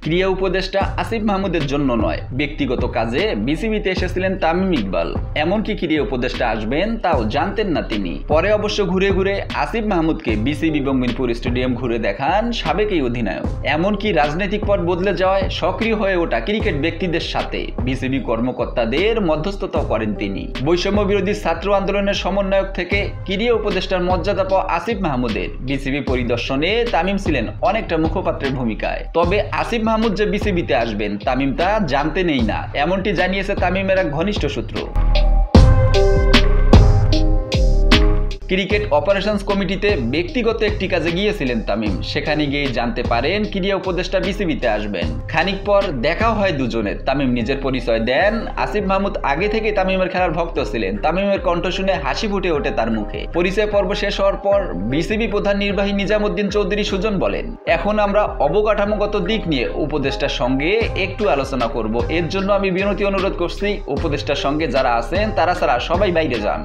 ক্রীড়া উপদেষ্টা আসিফ মাহমুদের জন্য নয়, ব্যক্তিগত কাজে বিসিবিতে এসেছিলেন তামিম ইকবাল। এমনকি ক্রীড়া উপদেষ্টা আসবেন তাও জানতেন না তিনি। পরে অবশ্য ঘুরে ঘুরে আসিফ মাহমুদকে বিসিবি এবং মিরপুর স্টেডিয়াম ঘুরে দেখান সাবেক এই অধিনায়ক। এমনকি রাজনৈতিক পট বদলে যাওয়ায় সক্রিয় হয়ে ওঠা ক্রিকেট ব্যক্তিদের সাথে বিসিবি কর্মকর্তাদের মধ্যস্থতাও করেন তিনি। বৈষম্য বিরোধী ছাত্র আন্দোলনের সমন্বয়ক থেকে ক্রীড়া উপদেষ্টার মর্যাদা পাওয়া আসিফ মাহমুদের বিসিবি পরিদর্শনে তামিম ছিলেন অনেকটা মুখপাত্রের ভূমিকায়। তবে আসিফ মাহমুদ যে বিসিবিতে আসবেন তামিম তা জানতেনই না, এমনটি জানিয়েছে তামিমের এক ঘনিষ্ঠ সূত্র। ক্রিকেট অপারেশনস কমিটিতে ব্যক্তিগত একটি কাজে গিয়েছিলেন তামিম। সেখানে গিয়ে জানতে পারেন ক্রীড়া উপদেষ্টা বিসিবিতে আসবেন। খানিক পর দেখাও হয় দুজনের। তামিম নিজের পরিচয় দেন। আসিফ মাহমুদ আগে থেকে তামিমের খেলার ভক্ত ছিলেন। তামিমের কণ্ঠ শুনে হাসি ফুটে ওঠে তার মুখে। পরিচয় পর্ব শেষ হওয়ার পর বিসিবি প্রধান নির্বাহী নিজামুদ্দিন চৌধুরী সুজন বলেন, এখন আমরা অবকাঠামোগত দিক নিয়ে উপদেষ্টার সঙ্গে একটু আলোচনা করব। এর জন্য আমি বিনতি অনুরোধ করছি, উপদেষ্টার সঙ্গে যারা আছেন তারা ছাড়া সবাই বাইরে যান।